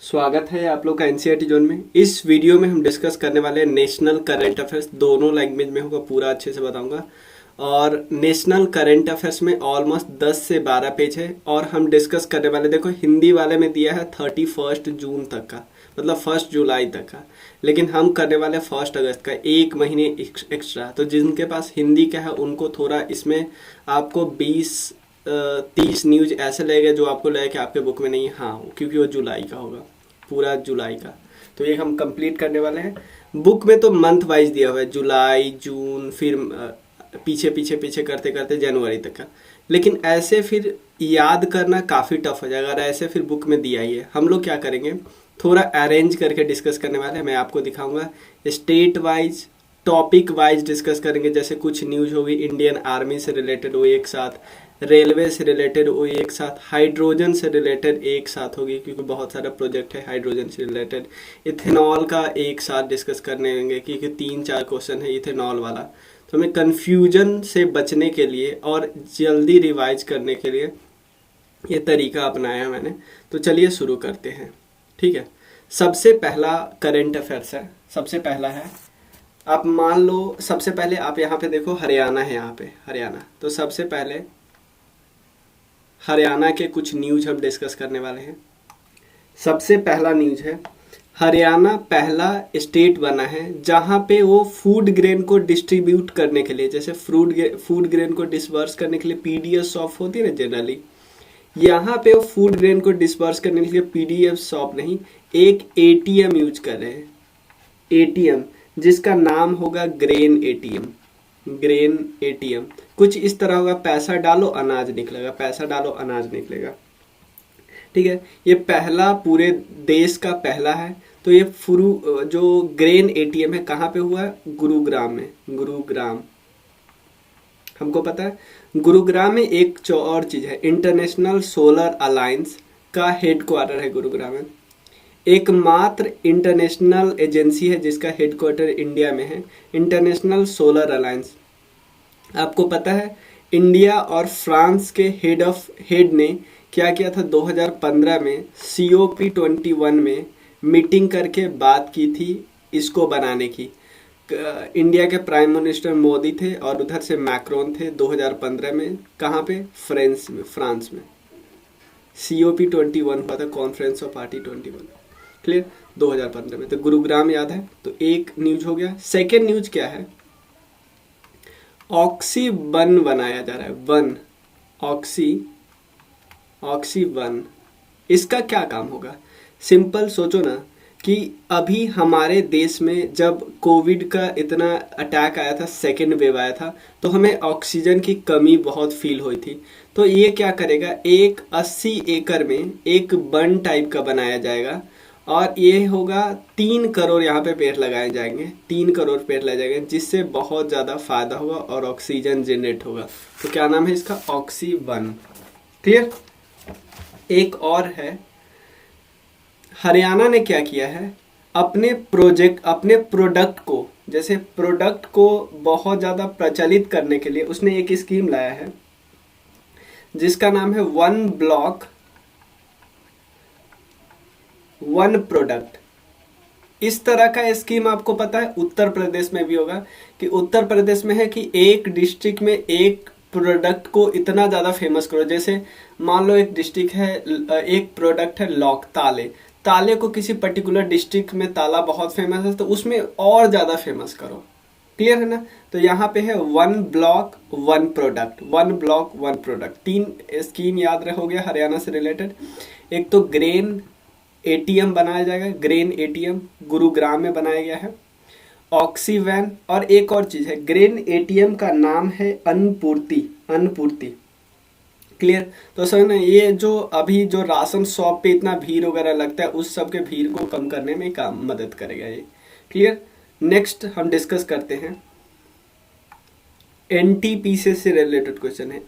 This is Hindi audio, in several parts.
स्वागत है आप लोग का एनसीईआरटी जोन में। इस वीडियो में हम डिस्कस करने वाले हैं नेशनल करंट अफेयर्स। दोनों लैंग्वेज में होगा, पूरा अच्छे से बताऊंगा। और नेशनल करंट अफेयर्स में ऑलमोस्ट 10 से 12 पेज है और हम डिस्कस करने वाले, देखो हिंदी वाले में दिया है 31 जून तक का, मतलब 1 जुलाई तक का, लेकिन हम करने वाले 1 अगस्त का, एक महीने एक्स्ट्रा। तो जिनके पास हिंदी का है उनको थोड़ा इसमें आपको 20-30 न्यूज ऐसे लगेगा जो आपको लगेगा कि आपके बुक में नहीं है, हाँ, क्योंकि वो जुलाई का होगा, पूरा जुलाई का। तो ये हम कंप्लीट करने वाले हैं। बुक में तो मंथ वाइज दिया हुआ है, जुलाई, जून, फिर पीछे पीछे पीछे करते करते जनवरी तक का। लेकिन ऐसे फिर याद करना काफ़ी टफ हो जाएगा, अगर ऐसे फिर बुक में दिया ही है। हम लोग क्या करेंगे, थोड़ा अरेंज करके डिस्कस करने वाले हैं। मैं आपको दिखाऊंगा state wise, topic wise discuss करेंगे। जैसे कुछ न्यूज होगी इंडियन आर्मी से रिलेटेड, वो एक साथ, रेलवे से रिलेटेड वो एक साथ, हाइड्रोजन से रिलेटेड एक साथ होगी क्योंकि बहुत सारा प्रोजेक्ट है हाइड्रोजन से रिलेटेड, इथेनॉल का एक साथ डिस्कस करने होंगे क्योंकि 3-4 क्वेश्चन है इथेनॉल वाला। तो हमें कन्फ्यूजन से बचने के लिए और जल्दी रिवाइज करने के लिए ये तरीका अपनाया मैंने। तो चलिए शुरू करते हैं, ठीक है। सबसे पहला करंट अफेयर्स है, सबसे पहला है, आप मान लो सबसे पहले आप यहाँ पे देखो हरियाणा है, यहाँ पे हरियाणा। तो सबसे पहले हरियाणा के कुछ न्यूज हम डिस्कस करने वाले हैं। सबसे पहला न्यूज है, हरियाणा पहला स्टेट बना है जहां पे वो फूड ग्रेन को डिस्ट्रीब्यूट करने के लिए, जैसे फूड ग्रेन को डिस्पर्स करने के लिए पीडीएस शॉप होती है ना जनरली, यहाँ पे वो फूड ग्रेन को डिस्पर्स करने के लिए पीडीएफ शॉप नहीं, एक एटीएम यूज कर रहे हैं। एटीएम जिसका नाम होगा ग्रेन एटीएम। ग्रेन एटीएम कुछ इस तरह होगा, पैसा डालो अनाज निकलेगा, पैसा डालो अनाज निकलेगा, ठीक है। ये पहला पूरे देश का पहला है। तो ये जो ग्रेन एटीएम है कहाँ पे हुआ है, गुरुग्राम में। गुरुग्राम हमको पता है। गुरुग्राम में एक और चीज है, इंटरनेशनल सोलर अलायंस का हेडक्वार्टर है गुरुग्राम में। एकमात्र इंटरनेशनल एजेंसी है जिसका हेडक्वार्टर इंडिया में है, इंटरनेशनल सोलर अलायंस। आपको पता है इंडिया और फ्रांस के हेड ने क्या किया था 2015 में COP21 में मीटिंग करके बात की थी इसको बनाने की। इंडिया के प्राइम मिनिस्टर मोदी थे और उधर से मैक्रोन थे 2015 में। कहाँ पे, फ्रांस में COP21 हुआ था, कॉन्फ्रेंस ऑफ पार्टी 21, क्लियर, 2015 में। तो गुरुग्राम याद है, तो एक न्यूज हो गया। सेकेंड न्यूज क्या है, ऑक्सी वन बनाया जा रहा है, वन, ऑक्सी वन। इसका क्या काम होगा, सिंपल सोचो ना कि अभी हमारे देश में जब कोविड का इतना अटैक आया था, सेकेंड वेव आया था, तो हमें ऑक्सीजन की कमी बहुत फील हुई थी। तो ये क्या करेगा, एक 80 एकड़ में एक वन टाइप का बनाया जाएगा और ये होगा 3 करोड़ यहाँ पे पेड़ लगाए जाएंगे, 3 करोड़ पेड़ लगाए जाएंगे, जिससे बहुत ज़्यादा फायदा होगा और ऑक्सीजन जनरेट होगा। तो क्या नाम है इसका, ऑक्सी वन, क्लियर। एक और है, हरियाणा ने क्या किया है, अपने प्रोडक्ट को, जैसे प्रोडक्ट को बहुत ज़्यादा प्रचलित करने के लिए उसने एक स्कीम लाया है जिसका नाम है वन ब्लॉक वन प्रोडक्ट। इस तरह का स्कीम आपको पता है उत्तर प्रदेश में भी होगा, कि उत्तर प्रदेश में है कि एक डिस्ट्रिक्ट में एक प्रोडक्ट को इतना ज़्यादा फेमस करो। जैसे मान लो एक डिस्ट्रिक्ट है, एक प्रोडक्ट है लॉक, ताले, ताले को किसी पर्टिकुलर डिस्ट्रिक्ट में ताला बहुत फेमस है तो उसमें और ज़्यादा फेमस करो, क्लियर है ना। तो यहाँ पे है one block one product, one block one product. 3 scheme याद रहोगे हरियाणा से रिलेटेड। एक तो ग्रेन एटीएम बनाया जाएगा, ग्रेन एटीएम गुरुग्राम में बनाया गया है, ऑक्सीवैन, और एक और चीज है, ग्रेन एटीएम का नाम है अन्नपूर्ति, क्लियर। तो सर ना, ये जो अभी जो राशन शॉप पे इतना भीड़ वगैरह लगता है उस सब के भीड़ को कम करने में काम मदद करेगा ये, क्लियर। नेक्स्ट हम डिस्कस करते हैं NTPC से रिलेटेड क्वेश्चन है,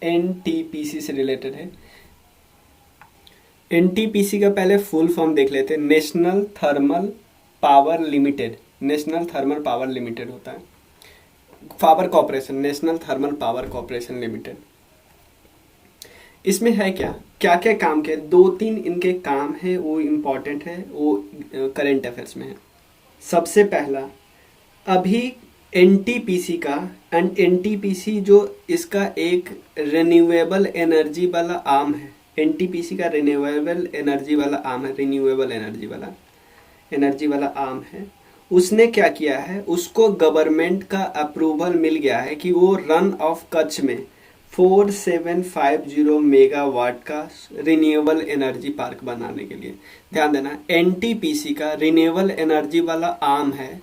NTPC से रिलेटेड है। NTPC का पहले फुल फॉर्म देख लेते हैं, national thermal power limited. National thermal power limited होता है, power corporation, national thermal power corporation limited. इसमें है क्या क्या क्या काम के, दो तीन इनके काम है वो इम्पोर्टेंट है, वो करंट अफेयर्स में है। सबसे पहला, अभी एनटीपीसी का, एंड एनटीपीसी जो इसका एक रिन्यूएबल एनर्जी वाला आर्म है, एनटीपीसी का रिन्यूएबल एनर्जी वाला आर्म है, रिन्यूएबल एनर्जी वाला आर्म है। उसने क्या किया है, उसको गवर्नमेंट का अप्रूवल मिल गया है कि वो रन ऑफ कच्छ में 4750 मेगावाट का रिन्यूएबल एनर्जी पार्क बनाने के लिए, ध्यान देना, एनटीपीसी का रिन्यूएबल एनर्जी वाला आर्म है,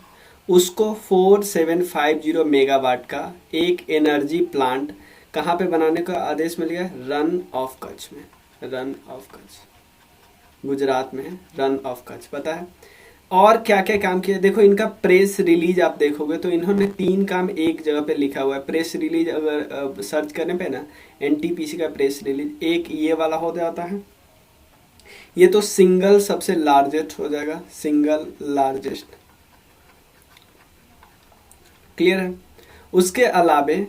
उसको 4750 मेगावाट का एक एनर्जी प्लांट कहाँ पे बनाने का आदेश मिल गया, रन ऑफ कच्छ में, रन ऑफ कच्छ गुजरात में है, रन ऑफ कच्छ, पता है। और क्या क्या काम किया, देखो इनका प्रेस रिलीज आप देखोगे तो इन्होंने 3 काम एक जगह पे लिखा हुआ है। प्रेस रिलीज अगर सर्च करने पे ना, एनटीपीसी का प्रेस रिलीज एक ये वाला हो जाता है, ये तो सिंगल सबसे लार्जेस्ट हो जाएगा, सिंगल लार्जेस्ट, क्लियर है। उसके अलावे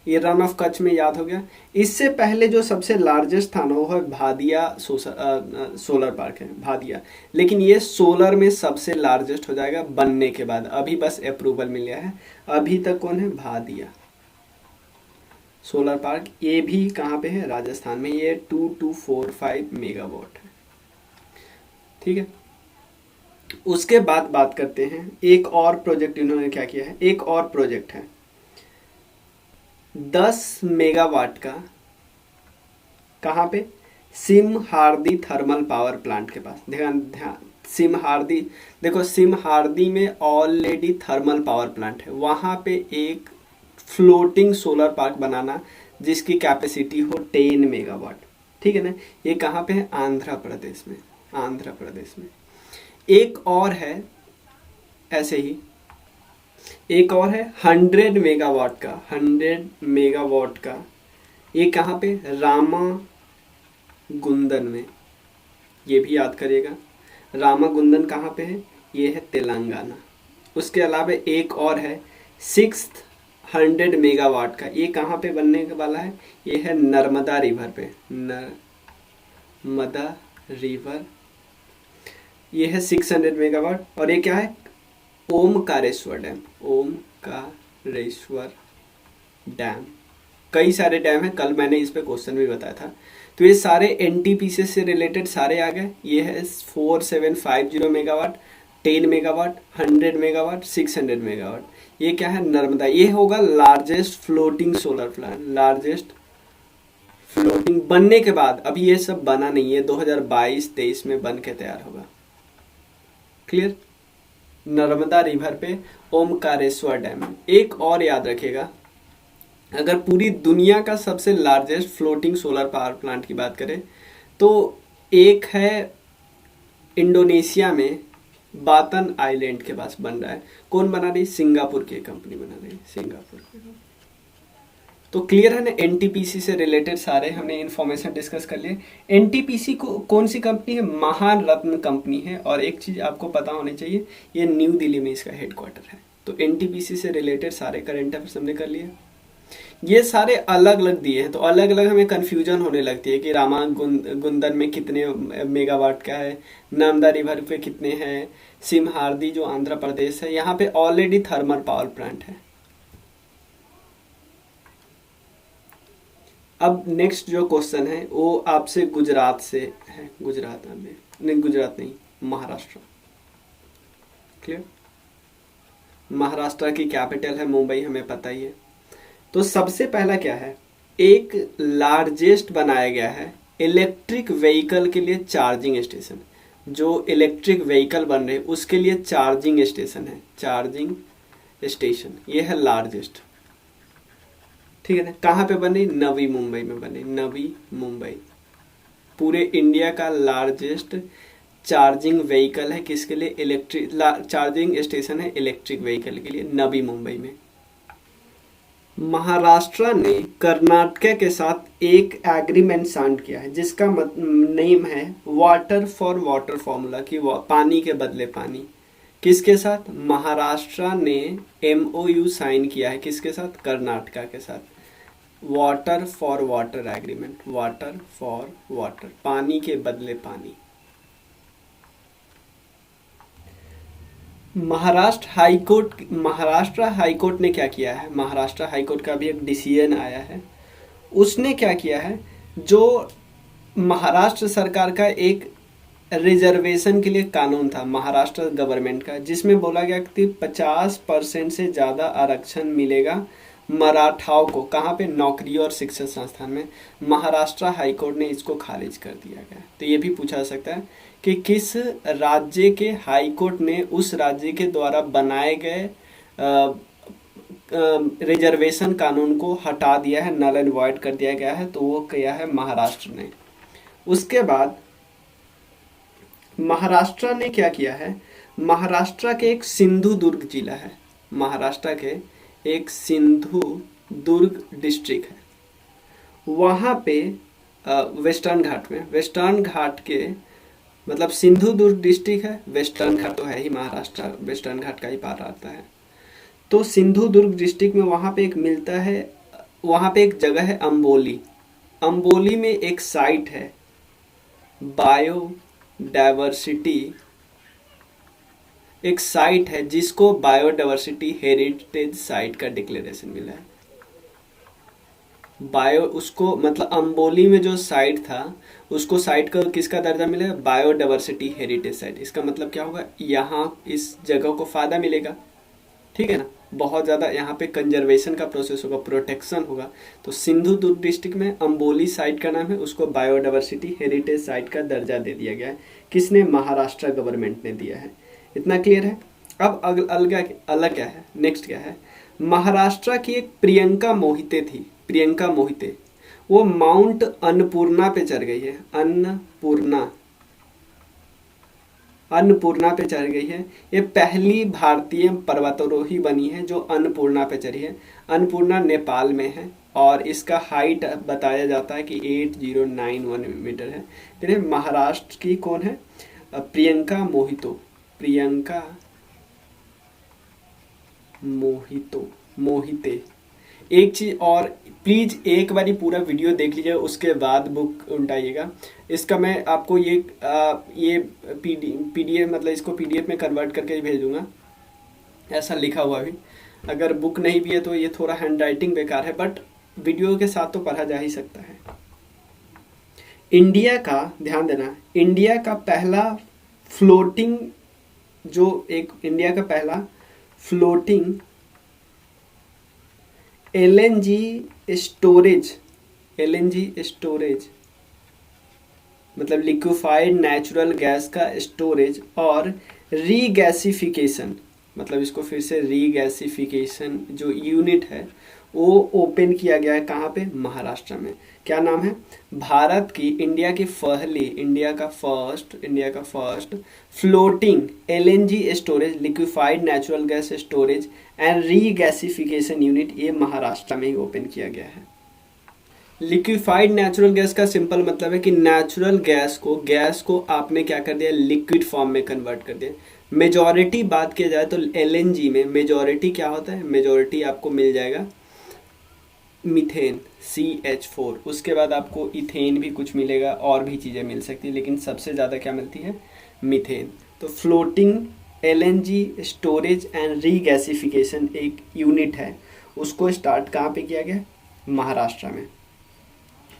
ये रन ऑफ कच्छ में याद हो गया। इससे पहले जो सबसे लार्जेस्ट था ना वो है भादिया सोलर पार्क है, भादिया, लेकिन ये सोलर में सबसे लार्जेस्ट हो जाएगा बनने के बाद, अभी बस अप्रूवल मिल गया है। अभी तक कौन है, भादिया सोलर पार्क, ये भी कहाँ पे है, राजस्थान में, ये 2245 मेगावाट है, ठीक है। उसके बाद बात करते हैं, एक और प्रोजेक्ट इन्होंने क्या किया है, एक और प्रोजेक्ट है 10 मेगावाट का, कहाँ पे, सिमहार्दी थर्मल पावर प्लांट के पास, ध्यान ध्यान, सिमहार्दी, देखो सिमहार्दी में ऑलरेडी थर्मल पावर प्लांट है, वहां पे एक फ्लोटिंग सोलर पार्क बनाना जिसकी कैपेसिटी हो 10 मेगावाट, ठीक है ना। ये कहाँ पे है, आंध्र प्रदेश में, आंध्र प्रदेश में। एक और है ऐसे ही, एक और है 100 मेगावाट का, 100 मेगावाट का, ये कहाँ पे, रामागुंदन में, ये भी याद करिएगा, रामागुंदन कहाँ पे है, ये है तेलंगाना। उसके अलावा एक और है 600 मेगावाट का, ये कहाँ पे बनने वाला है, ये है नर्मदा रिवर पे, नर्मदा रिवर, ये है 600 मेगावाट। और ये क्या है, ओमकारेश्वर डैम, ओमकारेश्वर डैम, कई सारे डैम हैं, कल मैंने इस पे क्वेश्चन भी बताया था। तो ये सारे एनटीपीसी से रिलेटेड सारे आ गए। ये है 4750 मेगावाट, 10 मेगावाट, 100 मेगावाट, 600 मेगावाट। ये क्या है, नर्मदा, ये होगा largest floating solar plant, largest floating, बनने के बाद, अभी ये सब बना नहीं है, 2022-23 में बन के तैयार होगा, क्लियर। नर्मदा रिवर पे ओमकारेश्वर डैम। एक और याद रखिएगा, अगर पूरी दुनिया का सबसे largest floating solar power plant की बात करें तो एक है इंडोनेशिया में, बातन आइलैंड के पास बन रहा है। कौन बना रही, सिंगापुर की कंपनी बना रही है, सिंगापुर की। तो क्लियर है ना, एनटीपीसी से रिलेटेड सारे हमने इन्फॉर्मेशन डिस्कस कर लिए। एनटीपीसी को कौन सी कंपनी है, महारत्न कंपनी है। और एक चीज आपको पता होनी चाहिए, ये न्यू दिल्ली में इसका हेडक्वार्टर है। तो एनटीपीसी से रिलेटेड सारे करंट अफेयर्स हमने कर लिए। ये सारे अलग अलग दिए हैं तो अलग अलग हमें कंफ्यूजन होने लगती है कि रामागुंदन में कितने मेगावाट का है, नर्मदा रिवर पे कितने हैं, सिमहार्दी जो आंध्र प्रदेश है, यहाँ पे ऑलरेडी थर्मल पावर प्लांट है। अब नेक्स्ट जो क्वेश्चन है वो आपसे गुजरात से है, गुजरात नहीं, महाराष्ट्र, क्लियर। महाराष्ट्र की कैपिटल है मुंबई, हमें पता ही है। तो सबसे पहला क्या है, एक लार्जेस्ट बनाया गया है इलेक्ट्रिक व्हीकल के लिए चार्जिंग स्टेशन। जो इलेक्ट्रिक व्हीकल बन रहे उसके लिए चार्जिंग स्टेशन है, चार्जिंग स्टेशन, ये है लार्जेस्ट, ठीक है ना। कहाँ पे बने, नवी मुंबई में बने, नवी मुंबई। पूरे इंडिया का लार्जेस्ट चार्जिंग व्हीकल है किसके लिए, इलेक्ट्रिक चार्जिंग स्टेशन है इलेक्ट्रिक व्हीकल के लिए, नवी मुंबई में। महाराष्ट्र ने कर्नाटक के साथ एक एग्रीमेंट साइन किया है जिसका नेम है वाटर फॉर वाटर फॉर्मूला, की पानी के बदले पानी। किसके साथ, महाराष्ट्र ने MOU साइन किया है, किसके साथ, कर्नाटका के साथ। Water for water agreement, water for water, पानी के बदले पानी। महाराष्ट्र हाईकोर्ट ने क्या किया है, महाराष्ट्र हाईकोर्ट का भी एक डिसीजन आया है। उसने क्या किया है, जो महाराष्ट्र सरकार का एक रिजर्वेशन के लिए कानून था महाराष्ट्र गवर्नमेंट का, जिसमें बोला गया कि 50% से ज़्यादा आरक्षण मिलेगा मराठाओं को, कहाँ पे, नौकरी और शिक्षण संस्थान में। महाराष्ट्र हाईकोर्ट ने इसको खारिज कर दिया गया। तो ये भी पूछा जा सकता है कि किस राज्य के हाईकोर्ट ने उस राज्य के द्वारा बनाए गए रिजर्वेशन कानून को हटा दिया है, नल एंड वॉइड कर दिया गया है, तो वो किया है महाराष्ट्र ने। उसके बाद महाराष्ट्र ने क्या किया है, महाराष्ट्र के एक सिंधु दुर्ग जिला है, महाराष्ट्र के एक सिंधु दुर्ग डिस्ट्रिक्ट है, वहाँ पे वेस्टर्न घाट में, वेस्टर्न घाट के मतलब सिंधु दुर्ग डिस्ट्रिक्ट है, वेस्टर्न घाट तो है ही, महाराष्ट्र वेस्टर्न घाट का ही पार आता है। तो सिंधु दुर्ग डिस्ट्रिक्ट में वहाँ पे एक मिलता है, वहाँ पे एक जगह है अंबोली। अंबोली में एक साइट है बायोडाइवर्सिटी, एक साइट है जिसको बायोडाइवर्सिटी हेरिटेज साइट का डिक्लेरेशन मिला है। उसको मतलब अंबोली में जो साइट था उसको साइट का किसका दर्जा मिलेगा, बायोडाइवर्सिटी हेरिटेज साइट। इसका मतलब क्या होगा, यहाँ इस जगह को फायदा मिलेगा, ठीक है ना, बहुत ज़्यादा यहाँ पे कंजर्वेशन का प्रोसेस होगा, प्रोटेक्शन होगा। तो सिंधु दुर्ग डिस्ट्रिक्ट में अंबोली साइट का नाम है, उसको बायोडाइवर्सिटी हेरिटेज साइट का दर्जा दे दिया गया है। किसने, महाराष्ट्र गवर्नमेंट ने दिया है। इतना क्लियर है। अब अलग क्या है, नेक्स्ट क्या है, महाराष्ट्र की एक प्रियंका मोहिते थी, प्रियंका मोहिते, वो माउंट अन्नपूर्णा पे चढ़ गई है, अन्नपूर्णा पे चढ़ गई है। ये पहली भारतीय पर्वतारोही बनी है जो अन्नपूर्णा पे चढ़ी है। अन्नपूर्णा नेपाल में है और इसका हाइट बताया जाता है कि 8091 मीटर है। फिर महाराष्ट्र की कौन है, प्रियंका मोहिते। एक चीज और, प्लीज एक बारी पूरा वीडियो देख लीजिए, उसके बाद बुक उल्टाइएगा। इसका मैं आपको ये पीडीएफ मतलब इसको पीडीएफ में कन्वर्ट करके भेजूंगा, ऐसा लिखा हुआ भी। अगर बुक नहीं भी है तो ये थोड़ा हैंड राइटिंग बेकार है, बट वीडियो के साथ तो पढ़ा जा ही सकता है। इंडिया का, ध्यान देना, इंडिया का पहला फ्लोटिंग एलएनजी स्टोरेज मतलब लिक्विफाइड नेचुरल गैस का स्टोरेज और रीगैसिफिकेशन, मतलब इसको फिर से रीगैसिफिकेशन जो यूनिट है वो ओपन किया गया है, कहाँ पे, महाराष्ट्र में। क्या नाम है, भारत की, इंडिया का first floating LNG storage, liquefied natural gas storage and regasification unit, ये महाराष्ट्र में ही ओपन किया गया है। लिक्विफाइड नेचुरल गैस का सिंपल मतलब है कि नेचुरल गैस को आपने क्या कर दिया, लिक्विड फॉर्म में कन्वर्ट कर दिया। मेजॉरिटी बात किया जाए तो एलएनजी में मेजॉरिटी क्या होता है, मेजॉरिटी आपको मिल जाएगा मीथेन CH4, उसके बाद आपको इथेन भी कुछ मिलेगा, और भी चीज़ें मिल सकती है, लेकिन सबसे ज़्यादा क्या मिलती है, मीथेन। तो floating LNG storage and regasification एक यूनिट है, उसको स्टार्ट कहाँ पे किया गया, महाराष्ट्र में।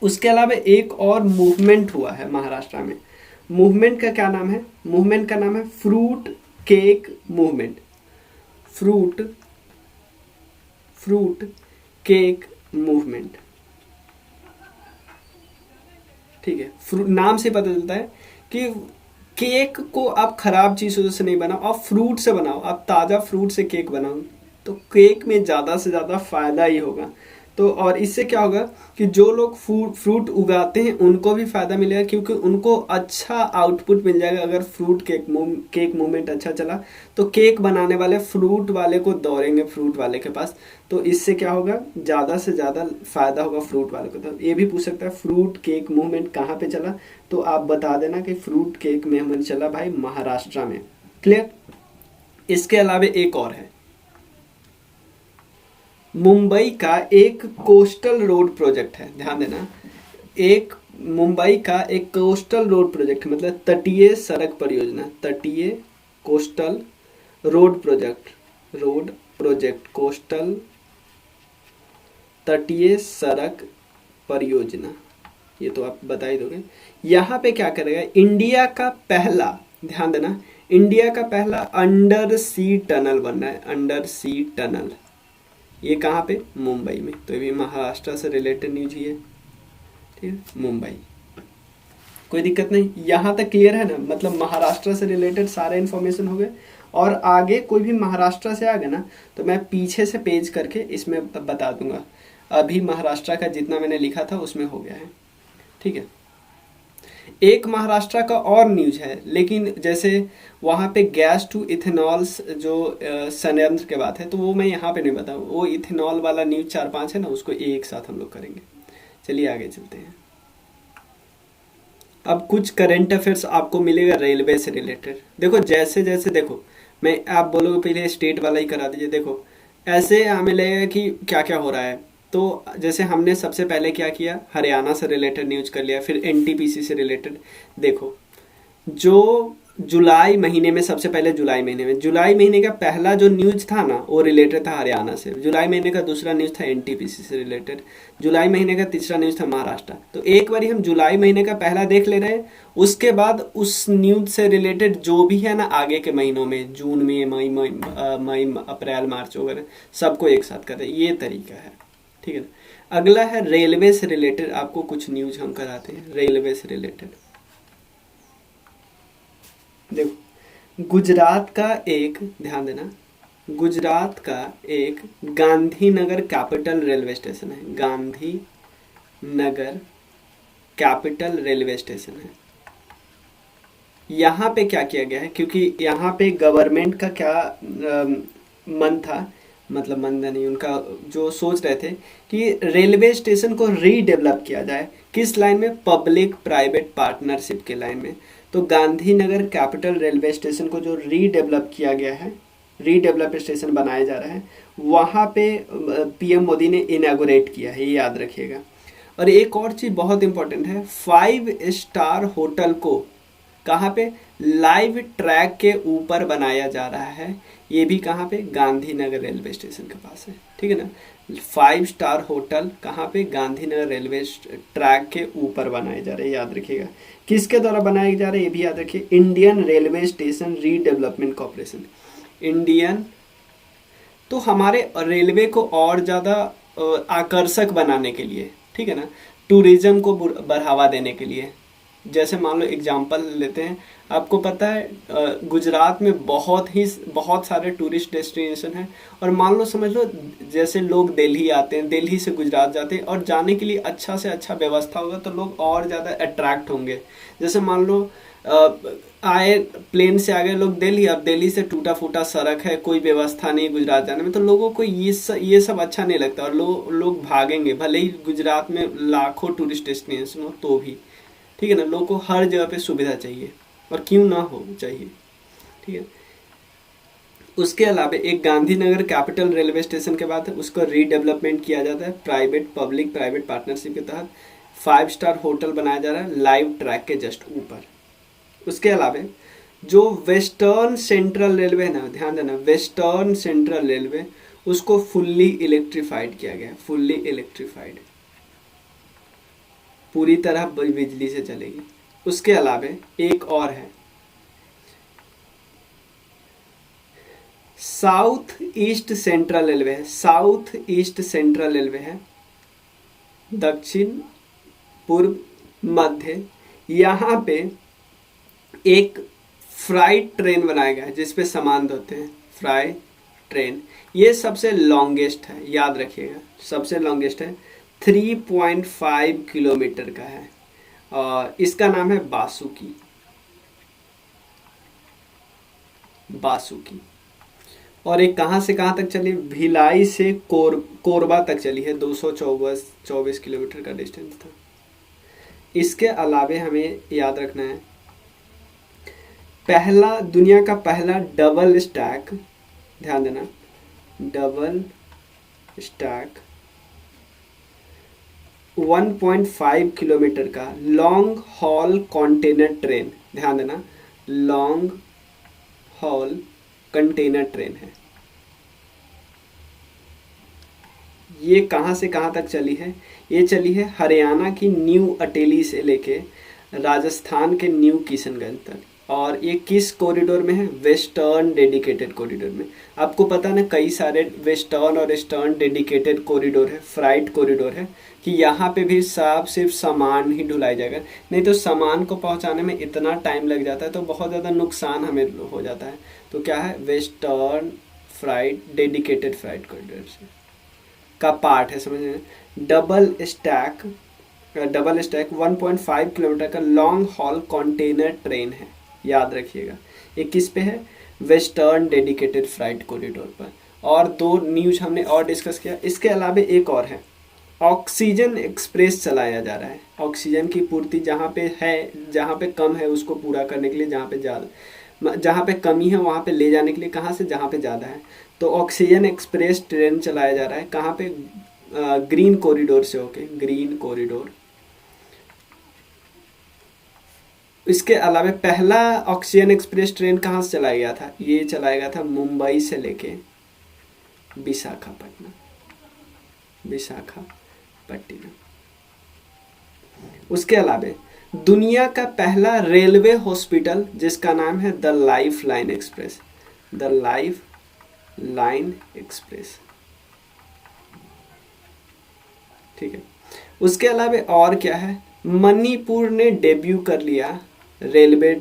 उसके अलावा एक और मूवमेंट हुआ है महाराष्ट्र में। मूवमेंट का क्या नाम है, मूवमेंट का नाम है fruit cake movement. Fruit cake movement, ठीक है। नाम से पता चलता है कि केक को आप खराब चीजों से नहीं बनाओ, आप फ्रूट से बनाओ, आप ताजा फ्रूट से केक बनाओ तो केक में ज्यादा से ज्यादा फायदा ही होगा। तो और इससे क्या होगा कि जो लोग फ्रूट उगाते हैं उनको भी फायदा मिलेगा, क्योंकि उनको अच्छा आउटपुट मिल जाएगा। अगर फ्रूट केक मूवमेंट अच्छा चला तो केक बनाने वाले फ्रूट वाले को दौड़ेंगे, फ्रूट वाले के पास, तो इससे क्या होगा, ज़्यादा से ज़्यादा फायदा होगा फ्रूट वाले को। तो ये भी पूछ सकता है फ्रूट केक मूवमेंट कहाँ पे चला, तो आप बता देना कि फ्रूट केक मूवमेंट चला भाई महाराष्ट्र में। क्लियर। इसके अलावा एक और है, मुंबई का एक कोस्टल रोड प्रोजेक्ट है, ध्यान देना। एक मुंबई का एक कोस्टल रोड प्रोजेक्ट मतलब तटीय सड़क परियोजना, तटीय coastal road project, road project coastal तटीय सड़क परियोजना, ये तो आप बता ही दोगे। यहाँ पे क्या करेगा, इंडिया का पहला, ध्यान देना, इंडिया का पहला अंडर सी टनल बन रहा है, अंडर सी टनल। ये कहाँ पे, मुंबई में। तो ये भी महाराष्ट्र से रिलेटेड न्यूज ही है, ठीक है, मुंबई। कोई दिक्कत नहीं, यहाँ तक क्लियर है ना, मतलब महाराष्ट्र से रिलेटेड सारे इन्फॉर्मेशन हो गए। और आगे कोई भी महाराष्ट्र से आ गया ना तो मैं पीछे से पेज करके इसमें बता दूंगा। अभी महाराष्ट्र का जितना मैंने लिखा था उसमें हो गया है, ठीक है। एक महाराष्ट्र का और न्यूज है, लेकिन जैसे वहाँ पे गैस टू इथेनॉल जो संयंत्र के बात है तो वो मैं यहाँ पे नहीं बताऊँ, वो इथेनॉल वाला न्यूज 4-5 है ना, उसको एक साथ हम लोग करेंगे। चलिए आगे चलते हैं। अब कुछ करंट अफेयर्स आपको मिलेगा रेलवे से रिलेटेड। देखो जैसे जैसे देखो, मैं आप बोलोगे पहले स्टेट वाला ही करा दीजिए। देखो ऐसे हमें लगेगा कि क्या क्या हो रहा है। तो जैसे हमने सबसे पहले क्या किया, हरियाणा से रिलेटेड न्यूज कर लिया, फिर एनटीपीसी से रिलेटेड। देखो जो जुलाई महीने में, सबसे पहले जुलाई महीने में, जुलाई महीने का पहला जो न्यूज था ना वो रिलेटेड था हरियाणा से। जुलाई महीने का दूसरा न्यूज था एनटीपीसी से रिलेटेड। जुलाई महीने का तीसरा न्यूज था महाराष्ट्र। तो एक बारी हम जुलाई महीने का पहला देख ले रहे हैं, उसके बाद उस न्यूज से रिलेटेड जो भी है ना आगे के महीनों में, जून में, मई अप्रैल मार्च वगैरह, सबको एक साथ कर रहे हैं। ये तरीका है, ठीक है ना। अगला है रेलवे से रिलेटेड, आपको कुछ न्यूज हम कराते हैं रेलवे से रिलेटेड। देखो गुजरात का एक, ध्यान देना, गुजरात का एक गांधीनगर कैपिटल रेलवे स्टेशन है, गांधीनगर कैपिटल रेलवे स्टेशन है। यहाँ पे क्या किया गया है, क्योंकि यहाँ पे गवर्नमेंट का क्या मन था, मतलब मन नहीं, उनका जो सोच रहे थे कि रेलवे स्टेशन को रीडेवलप किया जाए। किस लाइन में, पब्लिक प्राइवेट पार्टनरशिप के लाइन में। तो गांधीनगर कैपिटल रेलवे स्टेशन को जो रीडेवलप किया गया है, रीडेवलप स्टेशन बनाया जा रहा है, वहाँ पे पीएम मोदी ने इनॉग्रेट किया है, ये याद रखिएगा। और एक और चीज़ बहुत इंपॉर्टेंट है, 5 स्टार होटल को कहाँ पे, लाइव ट्रैक के ऊपर बनाया जा रहा है। ये भी कहाँ पे, गांधीनगर रेलवे स्टेशन के पास है, ठीक है ना। 5 स्टार होटल कहाँ पे, गांधीनगर रेलवे ट्रैक के ऊपर बनाए जा रहे हैं, याद रखिएगा। किसके द्वारा बनाए जा रहे हैं ये भी याद रखिए, Indian railway station redevelopment corporation, Indian. तो हमारे रेलवे को और ज़्यादा आकर्षक बनाने के लिए, ठीक है ना, टूरिज्म को बढ़ावा देने के लिए। जैसे मान लो एग्जांपल लेते हैं, आपको पता है गुजरात में बहुत सारे टूरिस्ट डेस्टिनेशन हैं। और मान लो समझ लो जैसे लोग दिल्ली आते हैं, दिल्ली से गुजरात जाते हैं, और जाने के लिए अच्छा से अच्छा व्यवस्था होगा तो लोग और ज़्यादा अट्रैक्ट होंगे। जैसे मान लो आए प्लेन से आ गए लोग दिल्ली, अब दिल्ली से टूटा फूटा सड़क है, कोई व्यवस्था नहीं गुजरात जाने में, तो लोगों को ये सब अच्छा नहीं लगता और लोग भागेंगे। भले ही गुजरात में लाखों टूरिस्ट डेस्टिनेशन हो तो भी, ठीक है ना। लोगों को हर जगह पे सुविधा चाहिए, और क्यों ना हो चाहिए, ठीक है। उसके अलावा एक गांधीनगर कैपिटल रेलवे स्टेशन के बाद उसको रीडेवलपमेंट किया जाता है, पब्लिक प्राइवेट पार्टनरशिप के तहत। 5 स्टार होटल बनाया जा रहा है लाइव ट्रैक के जस्ट ऊपर। उसके अलावा जो वेस्टर्न सेंट्रल रेलवे है ना, ध्यान देना, वेस्टर्न सेंट्रल रेलवे, उसको फुल्ली इलेक्ट्रीफाइड किया गया, फुल्ली इलेक्ट्रीफाइड, पूरी तरह बिजली से चलेगी। उसके अलावा एक और है, साउथ ईस्ट सेंट्रल रेलवे है, साउथ ईस्ट सेंट्रल रेलवे है, दक्षिण पूर्व मध्य। यहाँ पे एक फ्राइट ट्रेन बनाया गया है जिसपे सामान ढोते हैं, फ्राइट ट्रेन। ये सबसे लॉन्गेस्ट है, याद रखिएगा, सबसे लॉन्गेस्ट है, 3.5 किलोमीटर का है, और इसका नाम है बासुकी, बासुकी। और एक कहाँ से कहाँ तक चली, भिलाई से कोरबा तक चली है, 224 किलोमीटर का डिस्टेंस था। इसके अलावे हमें याद रखना है, दुनिया का पहला डबल स्टैक, ध्यान देना, डबल स्टैक 1.5 किलोमीटर का लॉन्ग हॉल कंटेनर ट्रेन, ध्यान देना लॉन्ग हॉल कंटेनर ट्रेन है। ये कहाँ से कहाँ तक चली है? ये चली है हरियाणा की न्यू अटेली से लेके राजस्थान के न्यू किशनगंज तक। और ये किस कॉरिडोर में है? वेस्टर्न डेडिकेटेड कॉरिडोर में। आपको पता ना कई सारे वेस्टर्न और ईस्टर्न डेडिकेटेड कॉरिडोर है, फ्राइट कॉरिडोर है, कि यहाँ पे भी सिर्फ सामान ही ढुलाई जाएगा, नहीं तो सामान को पहुँचाने में इतना टाइम लग जाता है तो बहुत ज़्यादा नुकसान हमें हो जाता है। तो क्या है? Western freight dedicated freight corridor से का पार्ट है, समझ रहे? डबल स्टैक 1.5 किलोमीटर का लॉन्ग हॉल कंटेनर ट्रेन है, याद रखिएगा। ये किस पे है? वेस्टर्न डेडिकेटेड फ्राइट कॉरिडोर पर। और दो न्यूज हमने और डिस्कस किया। इसके अलावा एक और है, ऑक्सीजन एक्सप्रेस चलाया जा रहा है। ऑक्सीजन की पूर्ति जहाँ पे है, जहाँ पे कम है उसको पूरा करने के लिए, जहाँ पे कमी है वहाँ पे ले जाने के लिए, कहाँ से? जहाँ पे ज़्यादा है। तो ऑक्सीजन एक्सप्रेस ट्रेन चलाया जा रहा है, कहाँ पे? ग्रीन कॉरिडोर से होके, ग्रीन कॉरिडोर। इसके अलावा पहला ऑक्सीजन एक्सप्रेस ट्रेन कहाँ से चलाया गया था? ये चलाया गया था मुंबई से लेके विशाखापट्टनम। उसके अलावा दुनिया का पहला रेलवे हॉस्पिटल जिसका नाम है the life line express, the life line express, ठीक है। उसके अलावा और क्या है? मणिपुर ने डेब्यू कर लिया रेलवे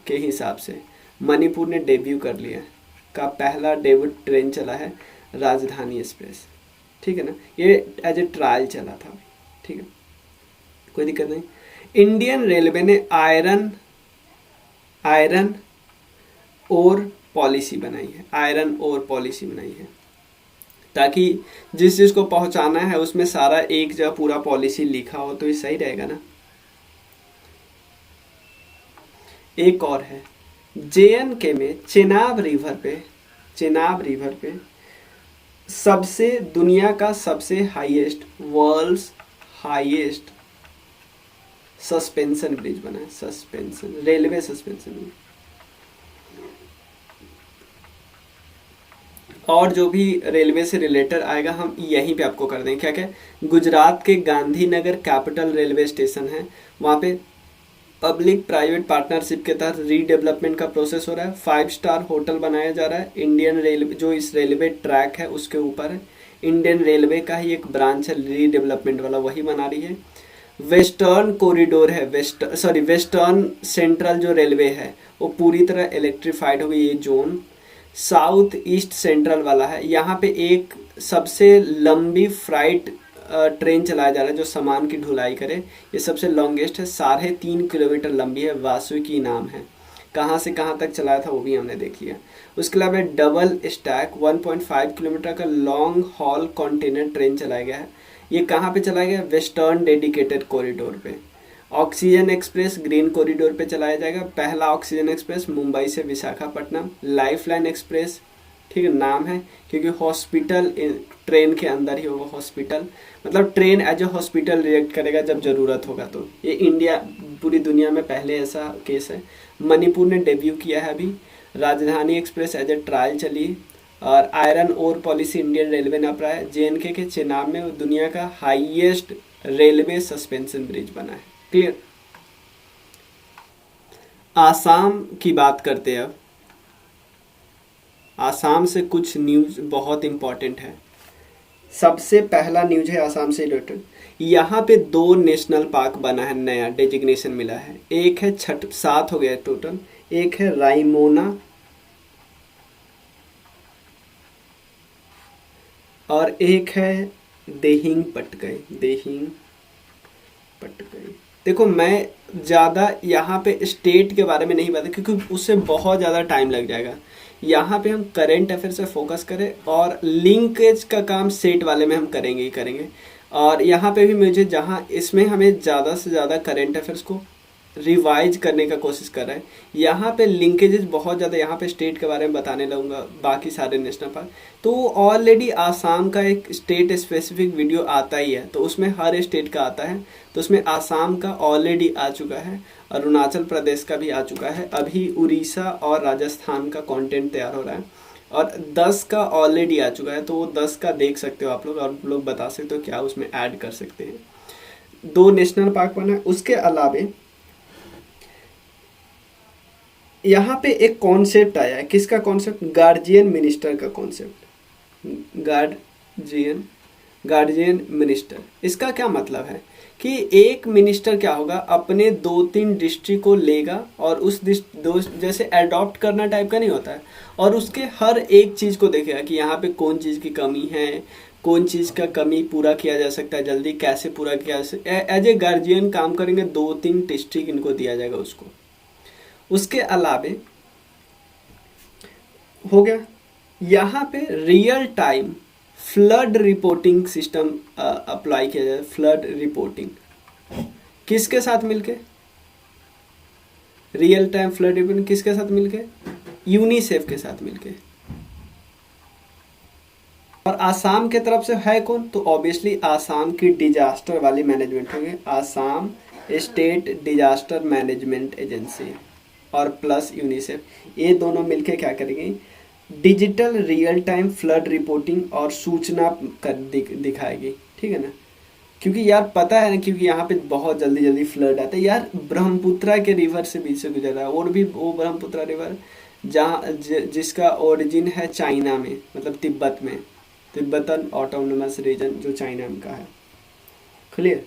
के हिसाब से, मणिपुर ने डेब्यू कर लिया का पहला डेब्यू ट्रेन चला है राजधानी एक्सप्रेस, ठीक है ना। ये एज ए ट्रायल चला था, ठीक है, कोई दिक्कत नहीं। इंडियन रेलवे ने आयरन ओर पॉलिसी बनाई है, आयरन ओर पॉलिसी बनाई है, ताकि जिस चीज को पहुंचाना है उसमें सारा एक जगह पूरा पॉलिसी लिखा हो तो ये सही रहेगा ना। एक और है, JNK में चेनाब रिवर पे सबसे दुनिया का सबसे highest, world's highest suspension bridge बना है, सस्पेंशन रेलवे सस्पेंशन ब्रिज। और जो भी रेलवे से रिलेटेड आएगा हम यहीं पे आपको कर देंगे। क्या क्या? गुजरात के गांधीनगर कैपिटल रेलवे स्टेशन है, वहाँ पे पब्लिक प्राइवेट पार्टनरशिप के तहत रीडेवलपमेंट का प्रोसेस हो रहा है। 5 स्टार होटल बनाया जा रहा है। इंडियन रेलवे जो इस रेलवे ट्रैक है उसके ऊपर है, इंडियन रेलवे का ही एक ब्रांच है रीडेवलपमेंट वाला, वही बना रही है। वेस्टर्न कॉरिडोर है, वेस्टर्न सेंट्रल जो रेलवे है वो पूरी तरह इलेक्ट्रीफाइड हो गई। ये जोन साउथ ईस्ट सेंट्रल वाला है, यहाँ पे एक सबसे लंबी फ्राइट ट्रेन चलाया जा रहा है जो सामान की ढुलाई करे। ये सबसे लॉन्गेस्ट है, 3.5 किलोमीटर लंबी है, वासुकी नाम है। कहाँ से कहाँ तक चलाया था वो भी हमने देख लिया। उसके अलावा डबल स्टैक 1.5 किलोमीटर का लॉन्ग हॉल कंटेनर ट्रेन चलाया गया है। ये कहाँ पे चलाया गया? वेस्टर्न डेडिकेटेड कॉरिडोर पे। ऑक्सीजन एक्सप्रेस ग्रीन कॉरिडोर पे चलाया जाएगा। पहला ऑक्सीजन एक्सप्रेस मुंबई से विशाखापट्टनम। लाइफलाइन एक्सप्रेस, ठीक है, नाम है क्योंकि हॉस्पिटल ट्रेन के अंदर ही होगा। हॉस्पिटल मतलब train as a hospital react करेगा जब जरूरत होगा। तो ये इंडिया, पूरी दुनिया में पहले ऐसा केस है। मणिपुर ने डेब्यू किया है अभी। राजधानी एक्सप्रेस एज ए ट्रायल चली। और iron ore policy Indian railway ने अपनाया। JNK के चेनाब में दुनिया का हाईएस्ट रेलवे सस्पेंशन ब्रिज बना है। क्लियर। आसाम की बात करते हैं अब। आसाम से कुछ न्यूज बहुत इंपॉर्टेंट है। सबसे पहला न्यूज है आसाम से रिलेटेड। यहाँ पे 2 नेशनल पार्क बना है, नया डेजिग्नेशन मिला है। एक है 7 हो गया टोटल। एक है रायमोना और एक है देहिंग पटकाई। देखो मैं ज़्यादा यहाँ पे स्टेट के बारे में नहीं बता क्योंकि उससे बहुत ज़्यादा टाइम लग जाएगा। यहाँ पे हम करेंट अफेयर से फोकस करें और लिंकेज का काम सेट वाले में हम करेंगे ही। और यहाँ पे भी मुझे जहाँ इसमें हमें ज़्यादा से ज़्यादा करेंट अफेयर्स को रिवाइज करने का कोशिश कर रहा है। यहाँ पे लिंकेजेस बहुत ज़्यादा, यहाँ पे स्टेट के बारे में बताने लगूंगा, बाकी सारे नेशनल पार्क। तो ऑलरेडी आसाम का एक स्टेट स्पेसिफिक वीडियो आता ही है, तो उसमें हर स्टेट का आता है। तो उसमें आसाम का ऑलरेडी आ चुका है, अरुणाचल प्रदेश का भी आ चुका है, अभी उड़ीसा और राजस्थान का कंटेंट तैयार हो रहा है, और 10 का ऑलरेडी आ चुका है। तो वो 10 का देख सकते हो आप लोग, और लोग बता सकते हो क्या उसमें ऐड कर सकते हैं। 2 नेशनल पार्क बना है। उसके अलावे यहाँ पे एक कॉन्सेप्ट आया है। किसका कॉन्सेप्ट? गार्जियन मिनिस्टर का कॉन्सेप्ट। गार्जियन मिनिस्टर, इसका क्या मतलब है कि एक मिनिस्टर क्या होगा, अपने 2-3 डिस्ट्रिक्ट को लेगा और उस जैसे अडॉप्ट करना टाइप का नहीं होता है, और उसके हर एक चीज़ को देखेगा कि यहाँ पे कौन चीज़ की कमी है, कौन चीज़ का कमी पूरा किया जा सकता है जल्दी, कैसे पूरा किया जा सकता है। एज ए गार्जियन काम करेंगे, 2-3 डिस्ट्रिक्ट इनको दिया जाएगा उसको। उसके अलावे हो गया, यहाँ पे real time flood reporting system apply किया जाए। फ्लड रिपोर्टिंग किसके साथ मिलके? रियल टाइम फ्लड रिपोर्टिंग किसके साथ मिलके? यूनिसेफ के साथ मिलके। और आसाम के तरफ से है कौन? तो ऑब्वियसली आसाम की डिजास्टर वाली मैनेजमेंट होगी, Assam state disaster management agency और प्लस यूनिसेफ। ये दोनों मिलके क्या करेंगे? Digital real time flood reporting और सूचना दिखाएगी। ठीक है ना? क्योंकि यार पता है ना, क्योंकि यहाँ पे बहुत जल्दी जल्दी फ्लड आता है यार। ब्रह्मपुत्रा के रिवर से बीच से गुजर रहा है, और भी वो ब्रह्मपुत्रा रिवर जहाँ जिसका ओरिजिन है चाइना में, मतलब तिब्बत में, तिब्बतन ऑटोनोमस रीजन जो चाइना में का है। क्लियर?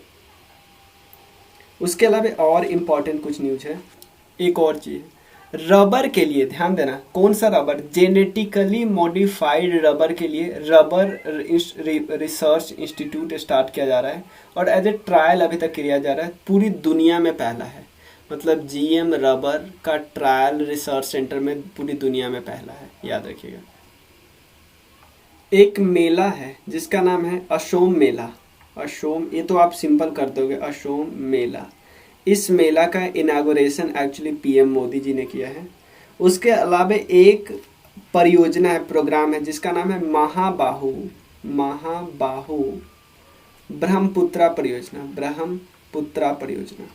उसके अलावा और इम्पोर्टेंट कुछ न्यूज है। एक और चीज, रबर के लिए ध्यान देना। कौन सा रबर? जेनेटिकली मॉडिफाइड रबर के लिए रबर रिसर्च इंस्टीट्यूट स्टार्ट किया जा रहा है, और एज ए ट्रायल अभी तक किया जा रहा है। पूरी दुनिया में पहला है, मतलब जीएम रबर का ट्रायल रिसर्च सेंटर में पूरी दुनिया में पहला है, याद रखिएगा। एक मेला है जिसका नाम है असोम मेला। असोम, ये तो आप सिंपल कर दोगे, असोम मेला। इस मेला का inauguration actually PM Modi ji ने किया है। उसके अलावा एक परियोजना है, प्रोग्राम है, जिसका नाम है महाबाहु ब्रह्मपुत्रा परियोजना। ब्रह्मपुत्रा परियोजना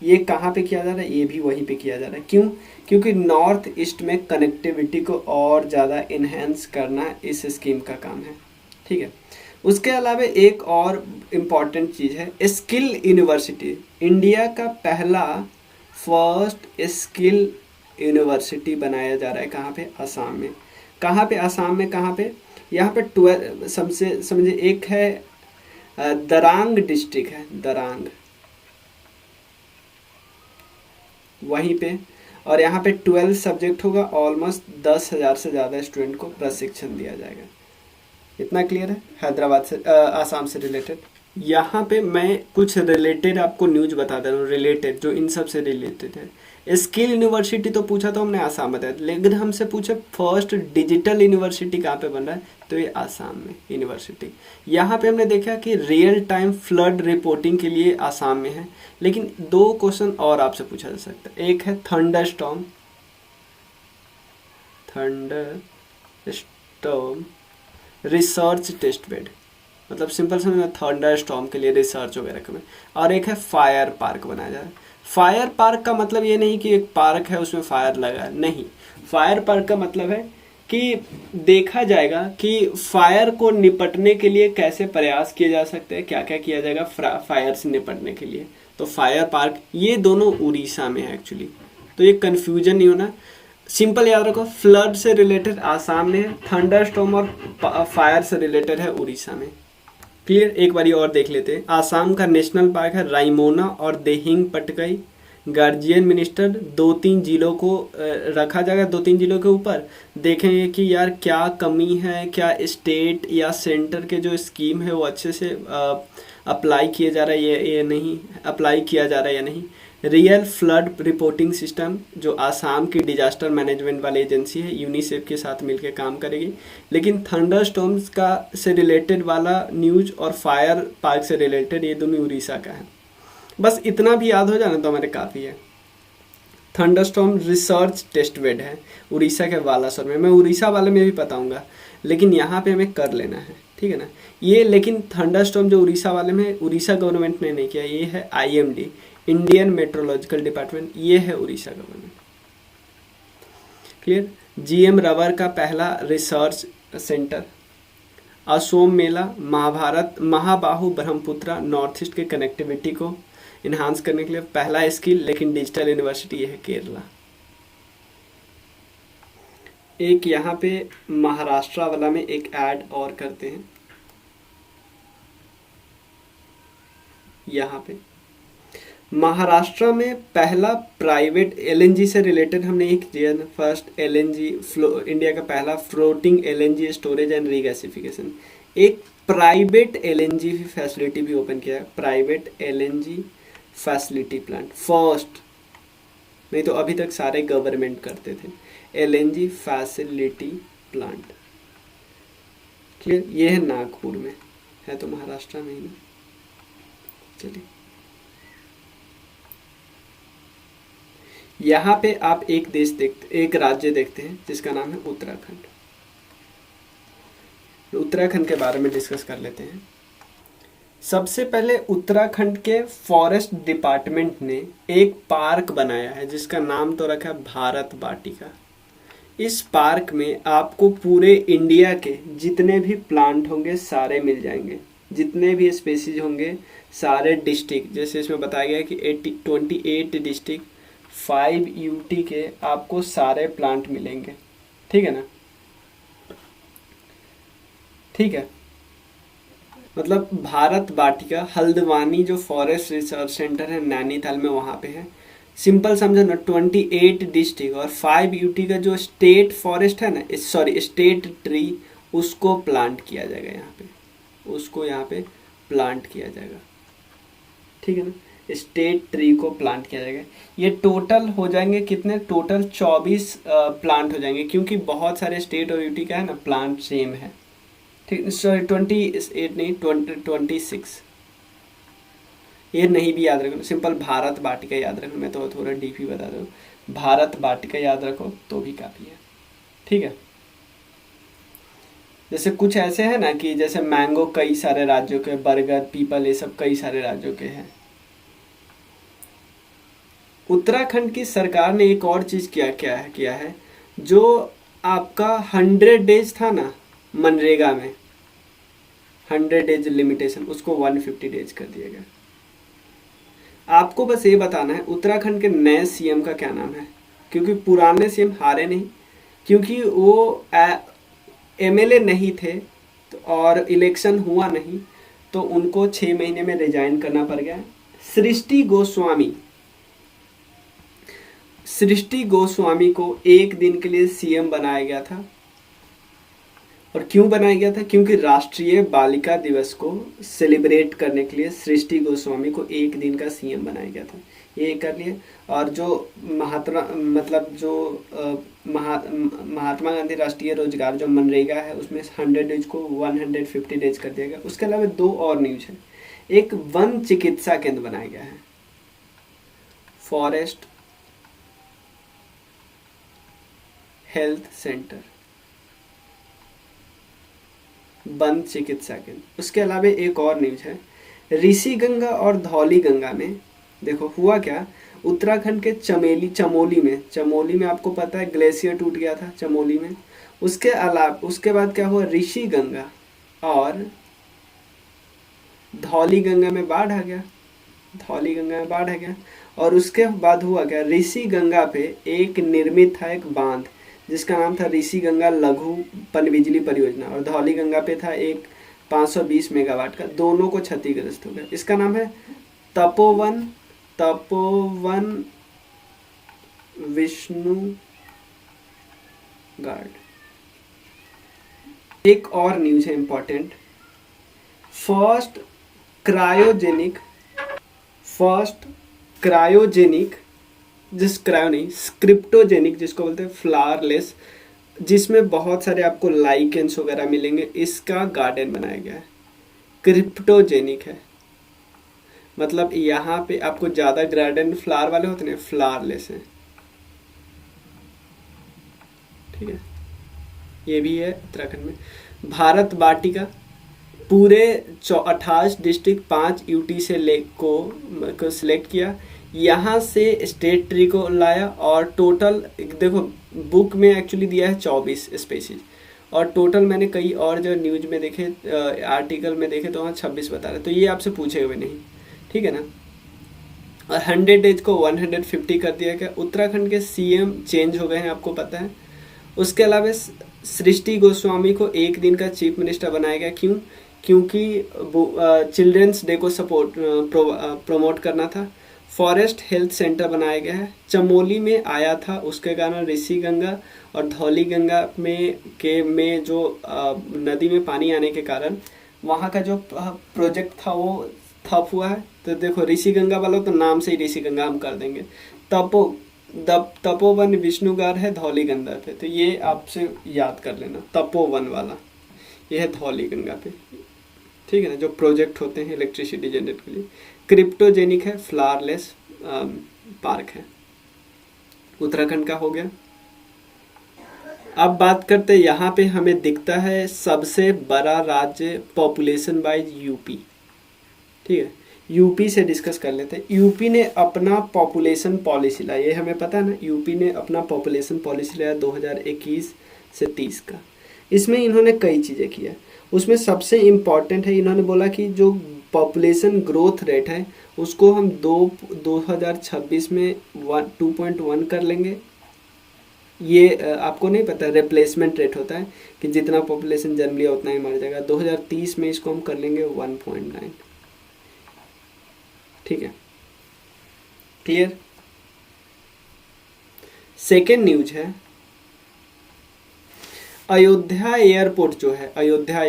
ये कहाँ पे किया जा रहा है? ये भी वहीं पे किया जा रहा है। क्यों? क्योंकि नॉर्थ ईस्ट में कनेक्टिविटी को और ज़्यादा इन्हेंस करना इस स्कीम का काम है। ठीक है? उसके अलावा एक और इम्पॉर्टेंट चीज़ है स्किल यूनिवर्सिटी। इंडिया का पहला फर्स्ट स्किल यूनिवर्सिटी बनाया जा रहा है। कहाँ पे? आसाम में। कहाँ पे? आसाम में कहाँ पे? यहाँ पे 12 सबसे समझे, एक है दरांग डिस्ट्रिक्ट है, दरांग, वहीं पे। और यहाँ पे 12 सब्जेक्ट होगा, ऑलमोस्ट 10,000 से ज़्यादा स्टूडेंट को प्रशिक्षण दिया जाएगा। इतना क्लियर है हैदराबाद से आसाम से रिलेटेड। यहाँ पे मैं कुछ रिलेटेड आपको न्यूज बता दे रहा हूँ, रिलेटेड जो इन सब से रिलेटेड है। स्किल यूनिवर्सिटी तो पूछा तो हमने आसाम बताया, लेकिन हमसे पूछे फर्स्ट डिजिटल यूनिवर्सिटी कहाँ पे बन रहा है, तो ये आसाम में यूनिवर्सिटी। यहाँ पे हमने देखा कि रियल टाइम फ्लड रिपोर्टिंग के लिए आसाम में है। लेकिन 2 क्वेश्चन और आपसे पूछा जा सकता है। एक है thunder storm research test bed, मतलब सिंपल समझ, थंडर स्टॉर्म के लिए रिसर्च वगैरह का। और एक है फायर पार्क बनाया जा रहा है। फायर पार्क का मतलब ये नहीं कि एक पार्क है उसमें फायर लगा है, नहीं। फायर पार्क का मतलब है कि देखा जाएगा कि फायर को निपटने के लिए कैसे प्रयास किए जा सकते हैं, क्या क्या किया जाएगा फायर से निपटने के लिए। तो फायर पार्क ये दोनों उड़ीसा में है एक्चुअली, तो ये कंफ्यूजन नहीं होना। सिंपल याद रखो, फ्लड से रिलेटेड आसाम में है, थंडर स्टॉर्म और फायर से रिलेटेड है उड़ीसा में। क्लियर? एक बारी और देख लेते हैं। आसाम का नेशनल पार्क है रायमोना और देहिंग पटकाई। गार्जियन मिनिस्टर 2-3 जिलों को रखा जाएगा, 2-3 जिलों के ऊपर देखेंगे कि यार क्या कमी है, क्या स्टेट या सेंटर के जो स्कीम है वो अच्छे से अप्लाई किए जा रहा है या नहीं, अप्लाई किया जा रहा है या नहीं। रियल फ्लड रिपोर्टिंग सिस्टम जो आसाम की डिजास्टर मैनेजमेंट वाली एजेंसी है, यूनिसेफ के साथ मिलकर काम करेगी। लेकिन थंडर स्टॉर्म्स का से रिलेटेड वाला न्यूज और फायर पार्क से रिलेटेड ये दोनों उड़ीसा का है। बस इतना भी याद हो जाना तो हमारे काफ़ी है। थंडरस्टॉर्म रिसर्च टेस्ट बेड है उड़ीसा के बालासोर में। मैं उड़ीसा वाले में भी बताऊंगा, लेकिन यहाँ पे हमें कर लेना है, ठीक है ना। ये लेकिन थंडरस्टॉर्म जो उड़ीसा वाले में, उड़ीसा गवर्नमेंट ने नहीं किया, ये है IMD, इंडियन मेट्रोलॉजिकल डिपार्टमेंट, ये है Orissa government. Clear. GM rubber का पहला रिसर्च सेंटर, असोम मेला, महाभारत, महाबाहु ब्रह्मपुत्रा, नॉर्थ ईस्ट के कनेक्टिविटी को इन्हांस करने के लिए पहला स्किल, लेकिन डिजिटल यूनिवर्सिटी ये है केरला। एक यहाँ पे महाराष्ट्र वाला में एक ऐड और करते हैं, यहाँ पे महाराष्ट्र में पहला प्राइवेट LNG से रिलेटेड हमने एक किया, फर्स्ट LNG इंडिया का पहला floating LNG storage and regasification, एक प्राइवेट LNG फैसिलिटी भी ओपन किया है, private LNG facility plant first, नहीं तो अभी तक सारे गवर्नमेंट करते थे। LNG facility plant, clear. ये है नागपुर में, है तो महाराष्ट्र में ही ना। चलिए यहाँ पे आप एक राज्य देखते हैं जिसका नाम है उत्तराखंड। उत्तराखंड के बारे में डिस्कस कर लेते हैं। सबसे पहले उत्तराखंड के फॉरेस्ट डिपार्टमेंट ने एक पार्क बनाया है जिसका नाम तो रखा है भारत वाटिका। इस पार्क में आपको पूरे इंडिया के जितने भी प्लांट होंगे सारे मिल जाएंगे, जितने भी स्पेसीज होंगे सारे डिस्ट्रिक्ट, जैसे इसमें बताया गया है कि 28 डिस्ट्रिक्ट 5 UT के आपको सारे प्लांट मिलेंगे, ठीक है ना। ठीक है, मतलब भारत वाटिका हल्द्वानी जो फॉरेस्ट रिसर्च सेंटर है नैनीताल में, वहाँ पे है। सिंपल समझो ना, 28 डिस्ट्रिक्ट और 5 UT का जो स्टेट फॉरेस्ट है ना, सॉरी स्टेट ट्री, उसको प्लांट किया जाएगा यहाँ पे, उसको यहाँ पे प्लांट किया जाएगा, ठीक है ना। स्टेट ट्री को प्लांट किया जाएगा। ये टोटल हो जाएंगे कितने, टोटल 24 प्लांट हो जाएंगे, क्योंकि बहुत सारे स्टेट और यूटी का है ना प्लांट सेम है, ठीक। सॉरी 28 नहीं, 26। ये नहीं भी याद रखो, सिंपल भारत वाटिका याद रखो, मैं तो थोड़ा डीपी बता दूँ, भारत वाटिका याद रखो तो भी काफ़ी है, ठीक है। जैसे कुछ ऐसे है ना कि जैसे मैंगो कई सारे राज्यों के, बरगद, पीपल, ये सब कई सारे राज्यों के हैं। उत्तराखंड की सरकार ने एक और चीज किया है, जो आपका 100 डेज था ना मनरेगा में, 100 डेज लिमिटेशन, उसको 150 डेज कर दिया गया। आपको बस ये बताना है उत्तराखंड के नए CM का क्या नाम है, क्योंकि पुराने CM हारे नहीं, क्योंकि वो MLA नहीं थे तो और इलेक्शन हुआ नहीं, तो उनको 6 महीने में रिजाइन करना पड़ गया। सृष्टि गोस्वामी को एक दिन के लिए CM बनाया गया था। और क्यों बनाया गया था, क्योंकि राष्ट्रीय बालिका दिवस को सेलिब्रेट करने के लिए सृष्टि गोस्वामी को एक दिन का CM बनाया गया था, ये कर लिए। और जो महात्मा गांधी राष्ट्रीय रोजगार जो मनरेगा है, उसमें 100 डेज को 150 डेज कर दिया गया। उसके अलावा 2 और न्यूज है, एक वन चिकित्सा केंद्र बनाया गया है, फॉरेस्ट हेल्थ सेंटर, वन चिकित्सा केंद्र। उसके अलावा एक और न्यूज है, ऋषि गंगा और धौली गंगा में देखो हुआ क्या, उत्तराखंड के चमोली में आपको पता है ग्लेशियर टूट गया था चमोली में। उसके बाद क्या हुआ, ऋषि गंगा और धौली गंगा में बाढ़ आ गया। और उसके बाद हुआ क्या, ऋषि गंगा पे एक निर्मित था एक बांध जिसका नाम था ऋषि गंगा लघु पनबिजली परियोजना, और धौली गंगा पे था एक 520 मेगावाट का, दोनों को क्षतिग्रस्त हो गया। इसका नाम है तपोवन विष्णु गार्ड। एक और न्यूज है इंपॉर्टेंट, फर्स्ट क्रायोजेनिक स्क्रिप्टोजेनिक जिसको बोलते हैं फ्लावरलेस, जिसमें बहुत सारे आपको लाइकेंस वगैरह मिलेंगे, इसका गार्डन बनाया गया है। क्रिप्टोजेनिक है, मतलब यहाँ पे आपको ज़्यादा गार्डन फ्लावर वाले होते हैं, फ्लावरलेस हैं, ठीक है, ये भी है उत्तराखंड में। भारत बाटिका पूरे 28 डिस्ट्रिक्ट 5 यूटी से लेक को सिलेक्ट किया, यहाँ से स्टेट ट्री को लाया और टोटल देखो बुक में एक्चुअली दिया है 24 स्पेसीज और टोटल मैंने कई और जो न्यूज में देखे आर्टिकल में देखे तो वहाँ 26 बता रहे, तो ये आपसे पूछे हुए नहीं, ठीक है ना। और 100 डेज को 150 कर दिया गया। उत्तराखंड के सीएम चेंज हो गए हैं, आपको पता है। उसके अलावा सृष्टि गोस्वामी को एक दिन का चीफ मिनिस्टर बनाया गया, क्यों? क्योंकि चिल्ड्रंस डे को प्रमोट करना था। फॉरेस्ट हेल्थ सेंटर बनाया गया है। चमोली में आया था, उसके कारण ऋषि गंगा और धौली गंगा में जो नदी में पानी आने के कारण वहाँ का जो प्रोजेक्ट था वो ठप हुआ है। तो देखो ऋषि गंगा वाला तो नाम से ही ऋषि गंगा हम कर देंगे। तपोवन विष्णुगार है धौली गंगा पे, तो ये आपसे याद कर लेना, तपोवन वाला ये है धौली गंगा पे, ठीक है ना, जो प्रोजेक्ट होते हैं इलेक्ट्रिसिटी जनरेट के लिए। क्रिप्टोजेनिक है, फ्लावरलेस पार्क है। उत्तराखंड का हो गया। अब बात करते हैं, यहाँ पे हमें दिखता है सबसे बड़ा राज्य पॉपुलेशन वाइज यूपी, ठीक है। यूपी से डिस्कस कर लेते हैं। यूपी ने अपना पॉपुलेशन पॉलिसी लाया, ये हमें पता है ना, यूपी ने अपना पॉपुलेशन पॉलिसी लाया 2021 से 30 का। इसमें इन्होंने कई चीज़ें किया, उसमें सबसे इम्पॉर्टेंट है इन्होंने बोला कि जो पॉपुलेशन ग्रोथ रेट है उसको हम 2026 में 2.1 कर लेंगे। ये आपको नहीं पता, रिप्लेसमेंट रेट होता है कि जितना पॉपुलेशन जन्म लिया उतना ही मर जाएगा। 2030 में इसको हम कर लेंगे 1.9, ठीक है, क्लियर। सेकेंड न्यूज है अयोध्या एयरपोर्ट जो है, अयोध्या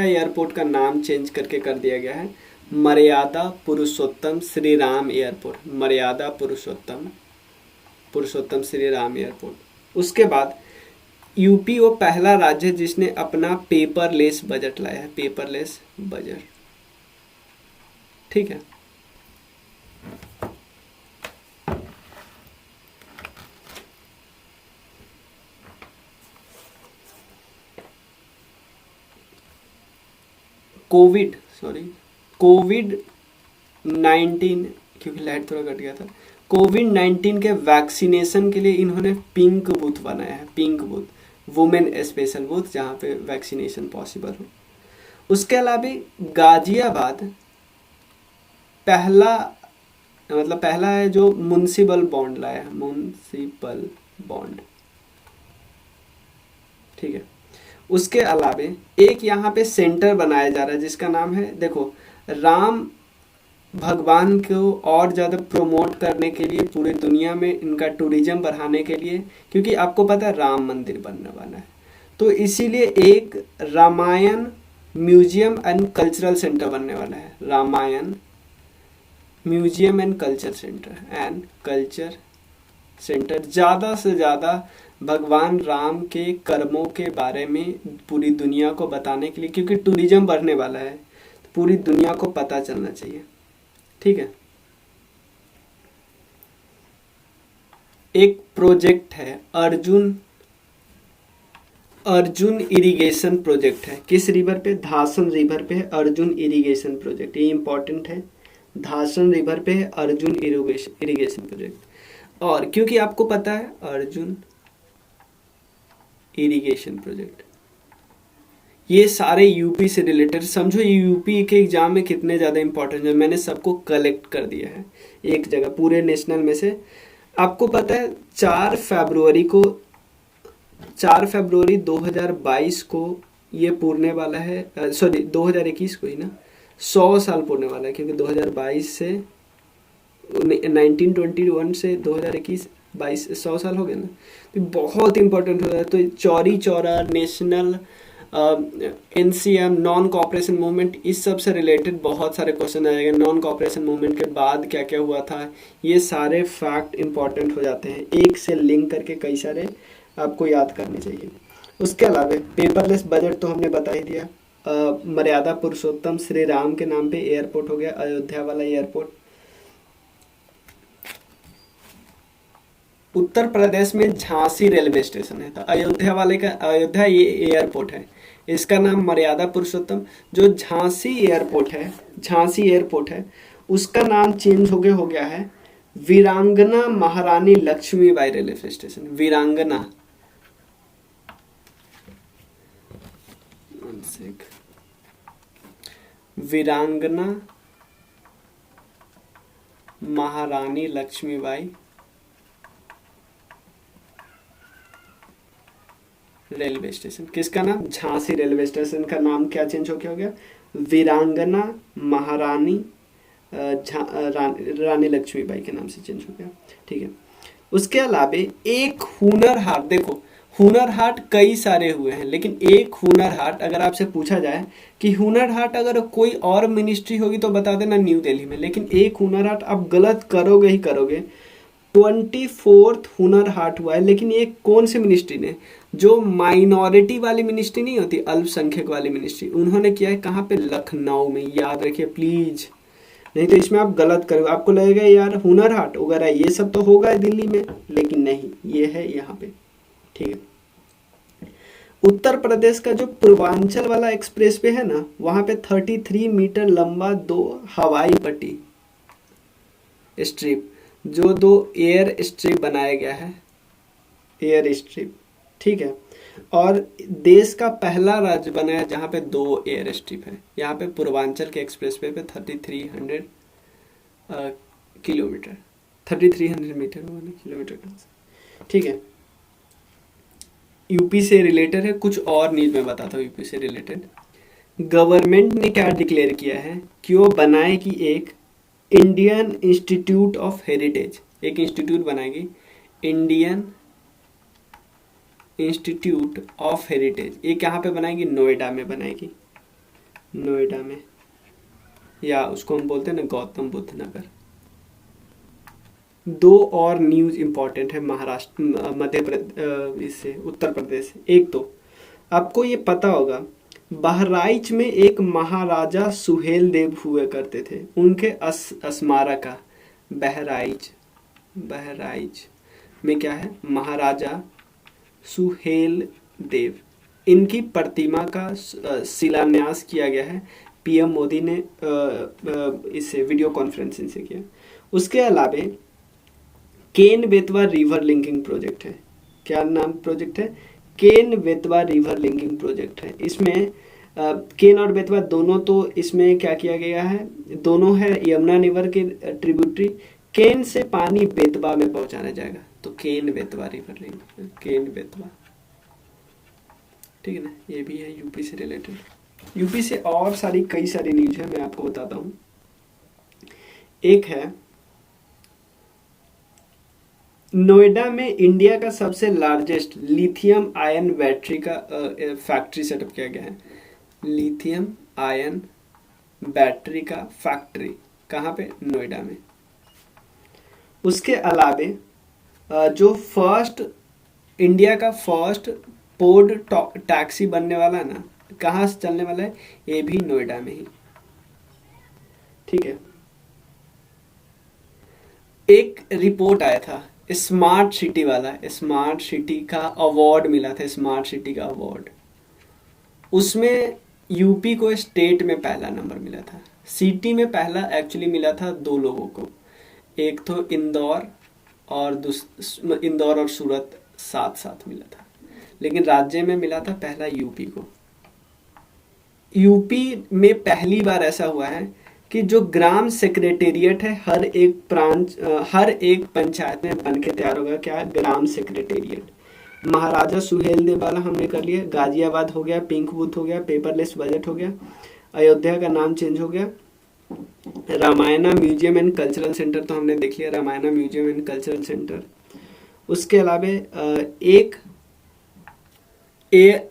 एयरपोर्ट का नाम चेंज करके कर दिया गया है मर्यादा पुरुषोत्तम श्री राम एयरपोर्ट, मर्यादा पुरुषोत्तम श्री राम एयरपोर्ट। उसके बाद यूपी वो पहला राज्य है जिसने अपना पेपरलेस बजट लाया है, पेपरलेस बजट, ठीक है। कोविड-19, क्योंकि लाइट थोड़ा कट गया था, कोविड-19 के वैक्सीनेशन के लिए इन्होंने पिंक बूथ बनाया है, pink booth, women special booth, जहाँ पे वैक्सीनेशन पॉसिबल हो। उसके अलावा गाजियाबाद पहला है जो म्युनिसिपल बॉन्ड लाया है, म्युनिसिपल बॉन्ड, ठीक है। उसके अलावा एक यहाँ पे सेंटर बनाया जा रहा है जिसका नाम है, देखो, राम भगवान को और ज़्यादा प्रमोट करने के लिए पूरी दुनिया में इनका टूरिज्म बढ़ाने के लिए, क्योंकि आपको पता है राम मंदिर बनने वाला है, तो इसीलिए एक Ramayana museum and cultural centre बनने वाला है, Ramayana museum and culture centre, ज़्यादा से ज़्यादा भगवान राम के कर्मों के बारे में पूरी दुनिया को बताने के लिए, क्योंकि टूरिज्म बढ़ने वाला है तो पूरी दुनिया को पता चलना चाहिए, ठीक है। एक प्रोजेक्ट है अर्जुन इरिगेशन प्रोजेक्ट है, किस रिवर पे? धासन रिवर पे है अर्जुन इरिगेशन प्रोजेक्ट, ये इंपॉर्टेंट है। धासन रिवर पे है अर्जुन इरिगेशन प्रोजेक्ट। और क्योंकि आपको पता है अर्जुन इरिगेशन प्रोजेक्ट, ये सारे यूपी से रिलेटेड, समझो ये यूपी के एग्जाम में कितने ज़्यादा इंपॉर्टेंट है, मैंने सबको कलेक्ट कर दिया है एक जगह पूरे नेशनल में से। आपको पता है 4 फरवरी 2022 को ये पूरने वाला है, 2021 को ही ना, 100 साल पूरने वाला है, क्योंकि 2022 से 1921 से 2021 100 साल हो गए ना, तो बहुत इंपॉर्टेंट हो रहा है। तो Chauri Chaura, national NCM, non cooperation movement, इस सब से रिलेटेड बहुत सारे क्वेश्चन आएंगे। नॉन कॉपरेशन मूवमेंट के बाद क्या क्या हुआ था, ये सारे फैक्ट इंपॉर्टेंट हो जाते हैं, एक से लिंक करके कई सारे आपको याद करने चाहिए। उसके अलावा पेपरलेस बजट तो हमने बता ही दिया। मर्यादा पुरुषोत्तम श्री राम के नाम पे एयरपोर्ट हो गया, अयोध्या वाला एयरपोर्ट। उत्तर प्रदेश में झांसी रेलवे स्टेशन है। तो अयोध्या वाले का, अयोध्या ये एयरपोर्ट है, इसका नाम मर्यादा पुरुषोत्तम। जो झांसी एयरपोर्ट है, झांसी एयरपोर्ट है, उसका नाम चेंज हो गया है वीरांगना महारानी लक्ष्मीबाई रेलवे स्टेशन। वीरांगना, वीरांगना महारानी लक्ष्मीबाई रेलवे स्टेशन, किसका नाम? झांसी रेलवे स्टेशन का नाम क्या चेंज हो गया? वीरांगना महारानी रानी लक्ष्मीबाई के नाम से चेंज हो गया। ठीक है। उसके अलावा एक हुनर हाट, देखो हुनर हाट कई सारे हुए हैं, लेकिन एक हुनर हाट अगर आपसे पूछा जाए कि हुनर हाट अगर कोई और मिनिस्ट्री होगी तो बता देना न्यू दिल्ली में, लेकिन एक हुनर हाट आप गलत करोगे ही करोगे। 24th हुनर हाट हुआ है, लेकिन ये कौन से मिनिस्ट्री ने? जो माइनॉरिटी वाली मिनिस्ट्री नहीं होती, अल्पसंख्यक वाली मिनिस्ट्री, उन्होंने किया है। कहाँ पे? लखनऊ में। याद रखिए प्लीज, नहीं तो इसमें आप गलत करोगे। आपको लगेगा यार हुनर हाट वगैरह ये सब तो होगा दिल्ली में, लेकिन नहीं, ये है यहाँ पे। ठीक है। उत्तर प्रदेश का जो पूर्वांचल वाला एक्सप्रेस वे है ना, वहां पे 33 मीटर लंबा 2 हवाई पट्टी स्ट्रिप, जो 2 एयर स्ट्रिप बनाया गया है, एयर स्ट्रिप। ठीक है। और देश का पहला राज्य बना है जहां पे 2 एयर स्ट्रिप है। यहाँ पे पूर्वांचल के एक्सप्रेस वे पे 3300 किलोमीटर, 3300 मीटर हुआ ना, किलोमीटर का। ठीक है। यूपी से रिलेटेड है, कुछ और न्यूज में बताता हूँ यूपी से रिलेटेड। गवर्नमेंट ने क्या डिक्लेयर किया है कि वो बनाएगी एक इंडियन इंस्टीट्यूट ऑफ हेरिटेज, एक इंस्टीट्यूट बनाएगी, इंडियन इंस्टीट्यूट ऑफ हेरिटेज। ये कहाँ पे बनाएगी? नोएडा में बनाएगी, नोएडा में, या उसको हम बोलते हैं ना गौतम बुद्ध नगर। 2 और न्यूज इंपॉर्टेंट है महाराष्ट्र, मध्य प्रदेश, इससे उत्तर प्रदेश से। एक तो आपको ये पता होगा बहराइच में एक महाराजा सुहेल देव हुए करते थे, उनके स्मारक का बहराइच में क्या है? महाराजा सुहेल देव, इनकी प्रतिमा का शिलान्यास किया गया है। पीएम मोदी ने इससे वीडियो कॉन्फ्रेंसिंग से किया। उसके अलावा केन बेतवा रिवर लिंकिंग प्रोजेक्ट है। क्या नाम प्रोजेक्ट है? केन बेतवा रिवर लिंकिंग प्रोजेक्ट है। इसमें केन और बेतवा दोनों, तो इसमें क्या किया गया है? दोनों है यमुना रिवर के ट्रिब्यूटरी। केन से पानी बेतवा में पहुंचाया जाएगा, तो केन बेतवा रिवर लिंक, केन बेतवा। ठीक है ना, ये भी है यूपी से रिलेटेड। यूपी से और कई सारी न्यूज है, मैं आपको बताता हूँ। एक है नोएडा में इंडिया का सबसे लार्जेस्ट लिथियम आयन बैटरी का फैक्ट्री सेटअप किया गया है। लिथियम आयन बैटरी का फैक्ट्री कहाँ पे? नोएडा में। उसके अलावे जो इंडिया का फर्स्ट पोड टैक्सी बनने वाला है ना, कहाँ से चलने वाला है? ये भी नोएडा में ही। ठीक है। एक रिपोर्ट आया था स्मार्ट सिटी वाला, स्मार्ट सिटी का अवार्ड मिला था, स्मार्ट सिटी का अवार्ड। उसमें यूपी को स्टेट में पहला नंबर मिला था। सिटी में पहला एक्चुअली मिला था 2 लोगों को, एक तो इंदौर और सूरत साथ साथ मिला था, लेकिन राज्य में मिला था पहला यूपी को। यूपी में पहली बार ऐसा हुआ है कि जो ग्राम सेक्रेटेरिएट है, हर एक पंचायत में बन के तैयार होगा। क्या? ग्राम सेक्रेटेरिएट। महाराजा सुहेल देव वाला हमने कर लिया, गाजियाबाद हो गया, पिंक बूथ हो गया, पेपरलेस बजट हो गया, अयोध्या का नाम चेंज हो गया, Ramayana museum and cultural centre तो हमने देख लिया, Ramayana museum and cultural centre. उसके अलावा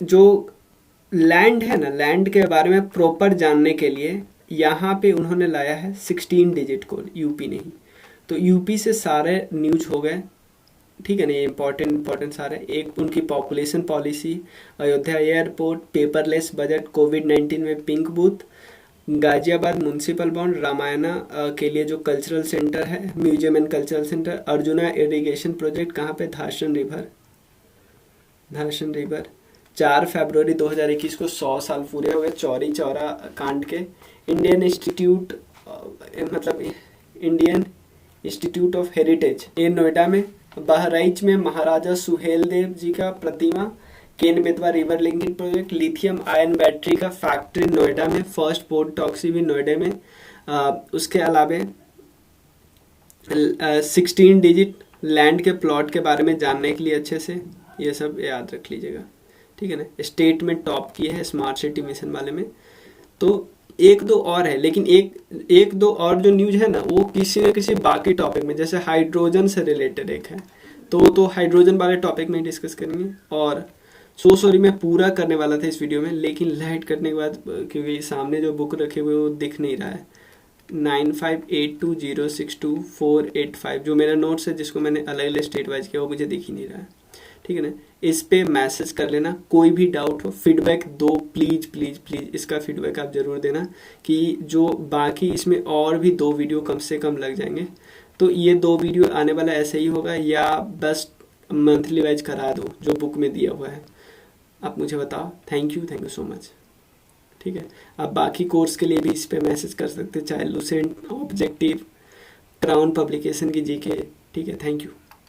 जो लैंड है ना, लैंड के बारे में प्रॉपर जानने के लिए यहाँ पे उन्होंने लाया है 16 डिजिट कोड, यूपी नहीं। तो यूपी से सारे न्यूज हो गए। ठीक है ना, ये इंपॉर्टेंट सारे। एक उनकी population policy, Ayodhya airport, paperless budget, कोविड-19 में pink booth, Ghaziabad municipal bond, Ramayana के लिए जो कल्चरल सेंटर है, museum and cultural centre. Arjuna irrigation project कहाँ पे, धासन रिवर, धासन रिवर। 4 फरवरी 2021 को 100 साल पूरे हो गए चौरी चौरा कांड के। इंडियन इंस्टीट्यूट मतलब इंडियन इंस्टीट्यूट ऑफ हेरिटेज ये नोएडा में। बहराइच में महाराजा सुहेल देव जी का प्रतिमा। Ken Betwa river linking project. Lithium ion battery का फैक्ट्री नोएडा में। फर्स्ट पोर्ट टॉक्सी भी नोएडा में। उसके अलावा 16 डिजिट लैंड के प्लॉट के बारे में जानने के लिए अच्छे से ये सब याद रख लीजिएगा, ठीक है ना। स्टेट में टॉप किए है स्मार्ट सिटी मिशन वाले में। तो एक दो और है, लेकिन एक दो और जो न्यूज है ना वो किसी न किसी बाकी टॉपिक में, जैसे हाइड्रोजन से रिलेटेड एक है तो हाइड्रोजन वाले टॉपिक में डिस्कस करेंगे। और सॉरी मैं पूरा करने वाला था इस वीडियो में, लेकिन लाइट करने के बाद क्योंकि सामने जो बुक रखे हुए वो दिख नहीं रहा है। 9582062485 जो मेरा नोट्स है जिसको मैंने अलग अलग स्टेट वाइज किया वो मुझे दिख ही नहीं रहा है, ठीक है ना। इस पे मैसेज कर लेना, कोई भी डाउट हो फीडबैक दो प्लीज प्लीज प्लीज, इसका फीडबैक आप जरूर देना कि जो बाकी इसमें और भी 2 वीडियो कम से कम लग जाएंगे। तो ये 2 वीडियो आने वाला ऐसे ही होगा या बस मंथली वाइज करा दो जो बुक में दिया हुआ है, आप मुझे बताओ। थैंक यू सो मच, ठीक है। आप बाकी कोर्स के लिए भी इस पे मैसेज कर सकते हैं, चाहे लुसेंट, ऑब्जेक्टिव, क्राउन पब्लिकेशन की जीके, ठीक है। Thank you.